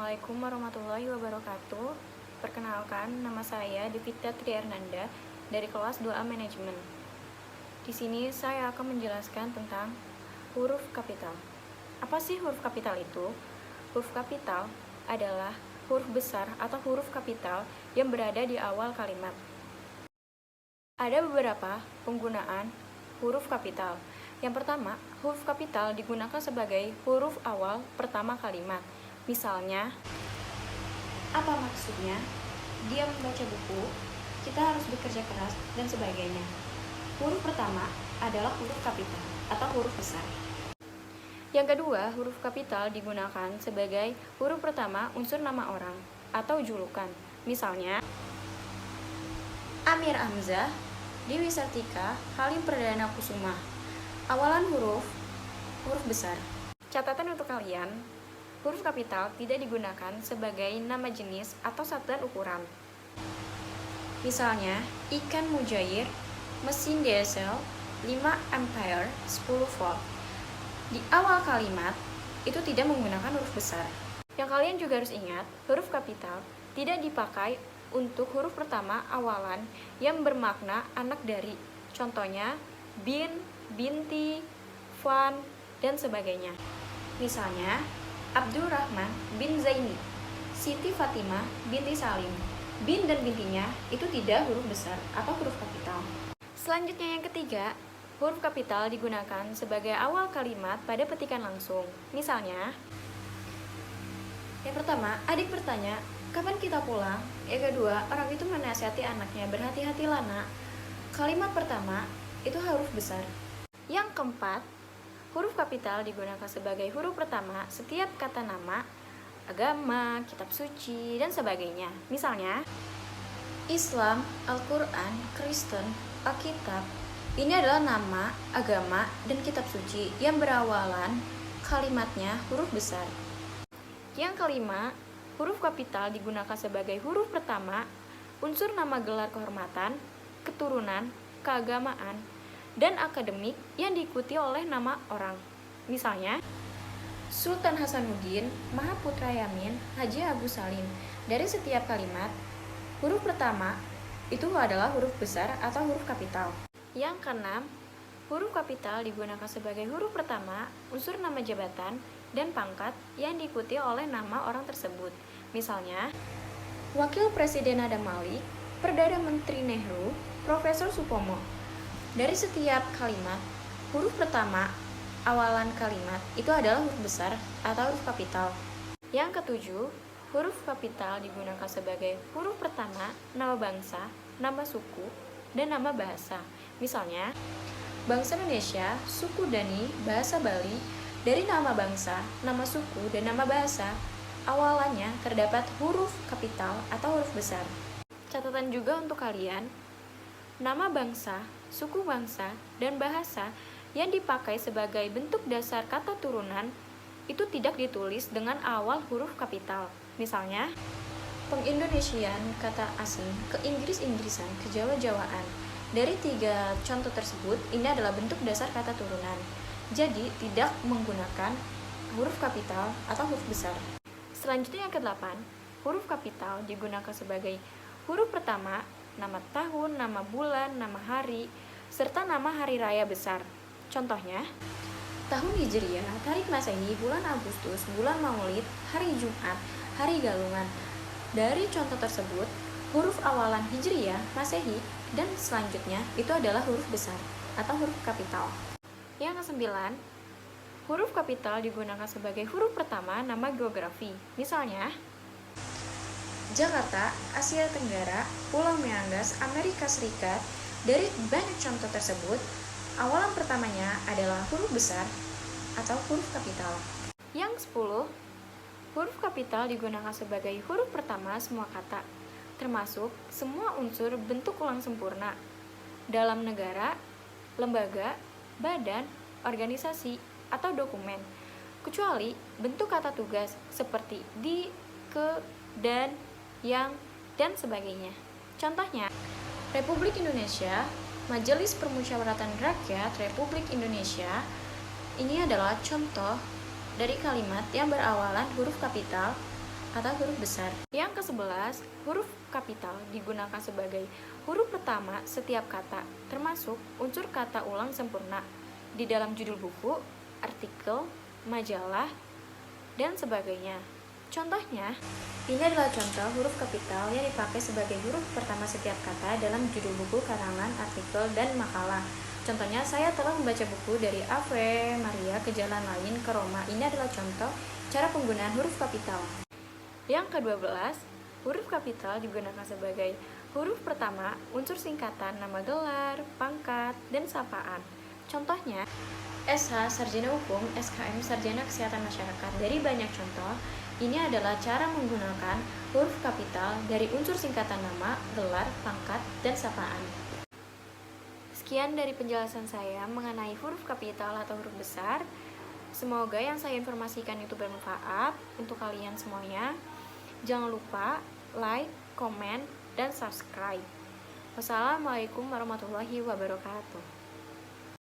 Assalamualaikum warahmatullahi wabarakatuh. Perkenalkan, nama saya Devita Triernanda dari kelas 2A Manajemen. Di sini saya akan menjelaskan tentang huruf kapital. Apa sih huruf kapital itu? Huruf kapital adalah huruf besar atau huruf kapital yang berada di awal kalimat. Ada beberapa penggunaan huruf kapital. Yang pertama, huruf kapital digunakan sebagai huruf awal pertama kalimat. Misalnya, apa maksudnya? Dia membaca buku, kita harus bekerja keras, dan sebagainya. Huruf pertama adalah huruf kapital atau huruf besar. Yang kedua, huruf kapital digunakan sebagai huruf pertama unsur nama orang atau julukan. Misalnya, Amir Hamzah, Dewi Sartika, Halim Perdana Kusuma. Awalan huruf besar. Catatan untuk kalian, huruf kapital tidak digunakan sebagai nama jenis atau satuan ukuran. Misalnya, ikan mujair, mesin diesel, 5 ampere, 10 volt. Di awal kalimat, itu tidak menggunakan huruf besar. Yang kalian juga harus ingat, huruf kapital tidak dipakai untuk huruf pertama awalan yang bermakna anak dari. Contohnya, bin, binti, fan, dan sebagainya. Misalnya, Abdurrahman bin Zaini, Siti Fatimah binti Salim. Bin dan bintinya itu tidak huruf besar atau huruf kapital. Selanjutnya yang ketiga, huruf kapital digunakan sebagai awal kalimat pada petikan langsung. Misalnya, yang pertama, adik bertanya, kapan kita pulang? Yang kedua, orang itu menasihati anaknya, berhati-hatilah nak. Kalimat pertama itu huruf besar. Yang keempat, huruf kapital digunakan sebagai huruf pertama setiap kata nama, agama, kitab suci, dan sebagainya. Misalnya, Islam, Al-Quran, Kristen, Alkitab. Ini adalah nama, agama, dan kitab suci yang berawalan kalimatnya huruf besar. Yang kelima, huruf kapital digunakan sebagai huruf pertama unsur nama gelar kehormatan, keturunan, keagamaan, dan akademik yang diikuti oleh nama orang. Misalnya, Sultan Hasanuddin, Mahaputra Yamin, Haji Agus Salim. Dari setiap kalimat, huruf pertama itu adalah huruf besar atau huruf kapital. Yang keenam, huruf kapital digunakan sebagai huruf pertama unsur nama jabatan dan pangkat yang diikuti oleh nama orang tersebut. Misalnya, Wakil Presiden Adam Malik, Perdana Menteri Nehru, Profesor Supomo. Dari setiap kalimat, huruf pertama awalan kalimat itu adalah huruf besar atau huruf kapital. Yang ketujuh, huruf kapital digunakan sebagai huruf pertama nama bangsa, nama suku, dan nama bahasa. Misalnya, bangsa Indonesia, suku Dani, bahasa Bali. Dari nama bangsa, nama suku, dan nama bahasa, awalannya terdapat huruf kapital atau huruf besar. Catatan juga untuk kalian, nama bangsa, suku bangsa, dan bahasa yang dipakai sebagai bentuk dasar kata turunan itu tidak ditulis dengan awal huruf kapital. Misalnya, pengindonesian kata asing, ke Inggris-Inggrisan, ke Jawa-Jawaan. Dari 3 contoh tersebut, ini adalah bentuk dasar kata turunan. Jadi, tidak menggunakan huruf kapital atau huruf besar. Selanjutnya yang ke-8, huruf kapital digunakan sebagai huruf pertama nama tahun, nama bulan, nama hari, serta nama hari raya besar. Contohnya, tahun Hijriah, tarik Masehi, bulan Agustus, bulan Maulid, hari Jumat, hari Galungan. Dari contoh tersebut, huruf awalan Hijriah, Masehi, dan selanjutnya itu adalah huruf besar atau huruf kapital. Yang ke-9, huruf kapital digunakan sebagai huruf pertama nama geografi. Misalnya, Jakarta, Asia Tenggara, Pulau Meangas, Amerika Serikat. Dari banyak contoh tersebut, awalan pertamanya adalah huruf besar atau huruf kapital. Yang 10, huruf kapital digunakan sebagai huruf pertama semua kata, termasuk semua unsur bentuk ulang sempurna dalam negara, lembaga, badan, organisasi, atau dokumen, kecuali bentuk kata tugas seperti di, ke, dan, yang, dan sebagainya. Contohnya, Republik Indonesia, Majelis Permusyawaratan Rakyat Republik Indonesia. Ini adalah contoh dari kalimat yang berawalan huruf kapital atau huruf besar. Yang ke-11, huruf kapital digunakan sebagai huruf pertama setiap kata, termasuk unsur kata ulang sempurna di dalam judul buku, artikel, majalah, dan sebagainya. Contohnya, ini adalah contoh huruf kapital yang dipakai sebagai huruf pertama setiap kata dalam judul buku, karangan, artikel, dan makalah. Contohnya, saya telah membaca buku dari Ave Maria ke Jalan Lain ke Roma. Ini adalah contoh cara penggunaan huruf kapital. Yang ke-12, huruf kapital digunakan sebagai huruf pertama unsur singkatan nama gelar, pangkat, dan sapaan. Contohnya, SH Sarjana Hukum, SKM Sarjana Kesehatan Masyarakat. Dari banyak contoh, ini adalah cara menggunakan huruf kapital dari unsur singkatan nama, gelar, pangkat, dan sapaan. Sekian dari penjelasan saya mengenai huruf kapital atau huruf besar. Semoga yang saya informasikan itu bermanfaat untuk kalian semuanya. Jangan lupa like, comment, dan subscribe. Wassalamualaikum warahmatullahi wabarakatuh.